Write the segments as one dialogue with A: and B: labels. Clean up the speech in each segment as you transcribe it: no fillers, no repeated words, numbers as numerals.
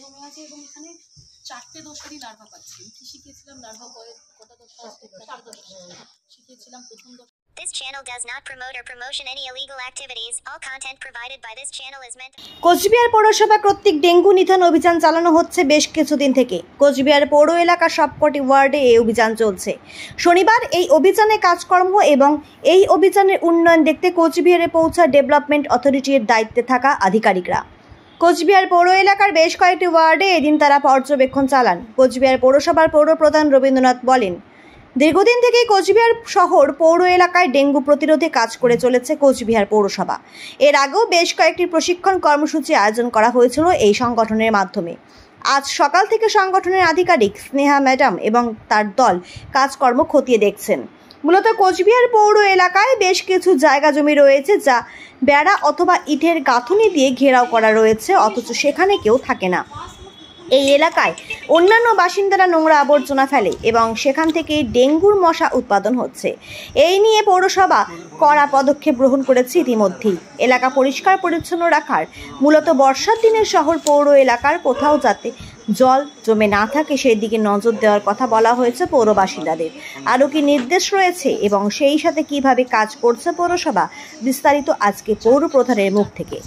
A: জমে আছে এবং এখানে 4টে দোষারি লার্ভা পাচ্ছি। কি শিখিয়েছিলাম লার্ভা কটা দোষ শিখিয়েছিলাম প্রথম দোষ।
B: This channel does not promote or promotion any illegal activities. All content provided by this channel is meant.
C: Cooch Behar পৌরসভা কর্তৃক ডেঙ্গু নিধন অভিযান চালানো হচ্ছে বেশ কিছুদিন থেকে। কোচবিহার পৌর এলাকার সবকটি ওয়ার্ডে এই অভিযান চলছে। শনিবার এই অভিযানে কাজকর্ম এবং এই অভিযানের উন্নয়ন দেখতে কোচবিহারে পৌঁছা ডেভেলপমেন্ট অথরিটির দায়িত্বে থাকা আধিকারিকরা। কোচবিহার পৌর এলাকার বেশ কয়েকটি ওয়ার্ডে এদিন তারা পর্যবেক্ষণ চালান। কোচবিহার পৌরসভার পৌরপ্রধান রবীন্দ্রনাথ বলেন, দীর্ঘদিন থেকেই কোচবিহার শহর পৌর এলাকায় ডেঙ্গু প্রতিরোধে কাজ করে চলেছে কোচবিহার পৌরসভা। এর আগেও বেশ কয়েকটি প্রশিক্ষণ কর্মসূচি আয়োজন করা হয়েছিল এই সংগঠনের মাধ্যমে। আজ সকাল থেকে সংগঠনের আধিকারিক স্নেহা ম্যাডাম এবং তার দল কাজকর্ম খতিয়ে দেখছেন। মূলত কোচবিহার পৌর এলাকায় বেশ কিছু জায়গা জমি রয়েছে যা বেড়া অথবা ইটের গাঁথুনি দিয়ে ঘেরাও করা রয়েছে, অথচ সেখানে কেউ থাকে না। এই এলাকায় অন্যান্য বাসিন্দারা নোংরা আবর্জনা ফেলে এবং সেখান থেকে ডেঙ্গুর মশা উৎপাদন হচ্ছে। এই নিয়ে পৌরসভা কড়া পদক্ষেপ গ্রহণ করেছে ইতিমধ্যেই। এলাকা পরিষ্কার পরিচ্ছন্ন রাখার, মূলত বর্ষার দিনে শহর পৌর এলাকার কোথাও যাতে জল জমে না থাকে সেই দিকে নজর দেওয়ার কথা বলা হয়েছে পৌর বাসিন্দাদের। আরও কি নির্দেশ রয়েছে এবং সেই সাথে কিভাবে কাজ করছে পৌরসভা, বিস্তারিত আজকে পৌর প্রধানের মুখ থেকে।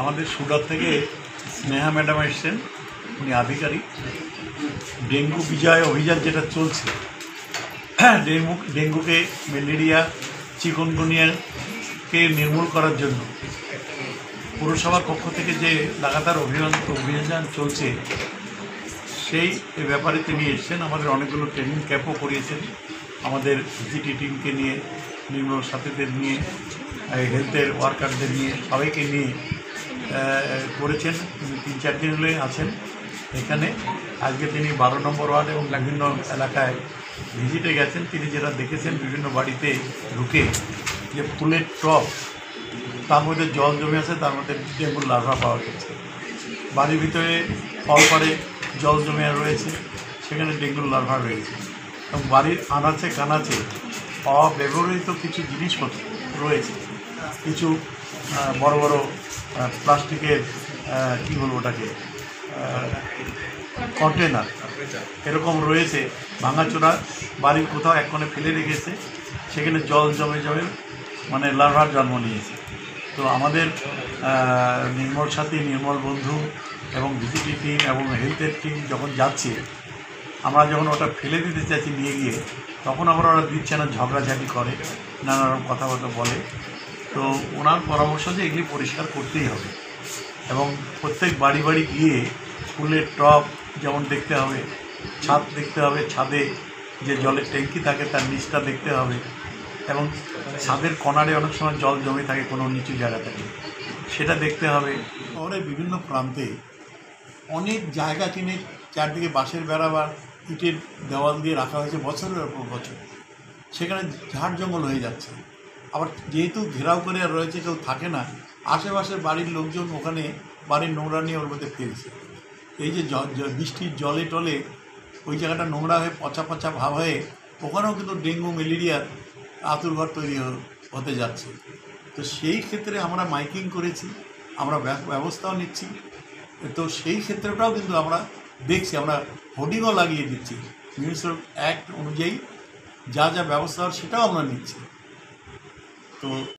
D: আমাদের সুরাট থেকে স্নেহা ম্যাডাম এসছেন, উনি আধিকারিক। ডেঙ্গু বিজয় অভিযান যেটা চলছে, ডেঙ্গুকে, ম্যালেরিয়া, চিকুনগুনিয়াকে নির্মূল করার জন্য পৌরসভার পক্ষ থেকে যে লাগাতার অভিযান চলছে সেই ব্যাপারে তিনি এসছেন। আমাদের অনেকগুলো ট্রেনিং ক্যাম্পও করিয়েছেন, আমাদের ভিজিটি টিমকে নিয়ে, নিম্ন সাথীদের নিয়ে, হেলথের ওয়ার্কারদের নিয়ে, সবাইকে নিয়ে করেছেন। তিনি 3-4 দিন হলে আছেন এখানে। আজকে তিনি 12 নম্বর ওয়ার্ড এবং বিভিন্ন এলাকায় ভিজিটে গেছেন। তিনি যেটা দেখেছেন, বিভিন্ন বাড়িতে ঢুকে যে ফুলের টব, তার মধ্যে জল জমে আছে, তার মধ্যে ডেঙ্গুর লার্ভা পাওয়া গেছে। বাড়ির ভিতরে ফল পাড়ে জল জমে রয়েছে, সেখানে ডেঙ্গুর লার্ভা রয়েছে। এবং বাড়ির আনাচে কানাচে অব্যবহৃত কিছু জিনিসপত্র রয়েছে, কিছু বড় বড় প্লাস্টিকের কী বলবো ওটাকে, কন্টেনার এরকম রয়েছে ভাঙাচোরা, বাড়ির কোথাও এক কোণে ফেলে রেখেছে, সেখানে জল জমে জমে মানে লার্ভার জন্ম নিয়েছে। তো আমাদের নির্মল সাথী, নির্মল বন্ধু এবং ভিজিটি টিম এবং হেলথের টিম যখন যাচ্ছে, আমরা যখন ওটা ফেলে দিতে চাইছি নিয়ে গিয়ে, তখন আমরা ওরা দিচ্ছে না, ঝগড়াঝাটি করে, নানা রকম কথাবার্তা বলে। তো ওনার পরামর্শ যে এগুলি পরিষ্কার করতেই হবে এবং প্রত্যেক বাড়ি বাড়ি গিয়ে ফুলের টব যেমন দেখতে হবে, ছাদ দেখতে হবে, ছাদে যে জলের ট্যাঙ্কি থাকে তার নিচটা দেখতে হবে, এবং ছাদের কর্নারে অনেক সময় জল জমে থাকে কোনো নিচু জায়গা থেকে, সেটা দেখতে হবে। শহরের বিভিন্ন প্রান্তে অনেক জায়গা কিনে চারদিকে বাঁশের বেড়া বা ইটের দেওয়াল দিয়ে রাখা হয়েছে বছরের পর বছর, সেখানে ঝাড় জঙ্গল হয়ে যাচ্ছে। আবার যেহেতু ঘেরাও করে আর রয়েছে, কেউ থাকে না, আশেপাশের বাড়ির লোকজন ওখানে বাড়ির নোংরা নিয়ে ওর মধ্যে ফেলছে। এই যে বৃষ্টির জলে টলে ওই জায়গাটা নোংরা হয়ে পচা পচা ভাব হয়ে ওখানেও কিন্তু ডেঙ্গু ম্যালেরিয়ার আতুরঘর তৈরি হতে যাচ্ছে। তো সেই ক্ষেত্রে আমরা মাইকিং করেছি, আমরা ব্যবস্থাও নিচ্ছি। তো সেই ক্ষেত্রটাও কিন্তু আমরা দেখছি, আমরা হোর্ডিংও লাগিয়ে দিচ্ছি, মিউনিসিপ্যাল অ্যাক্ট অনুযায়ী যা যা ব্যবস্থা সেটাও আমরা নিচ্ছি। তো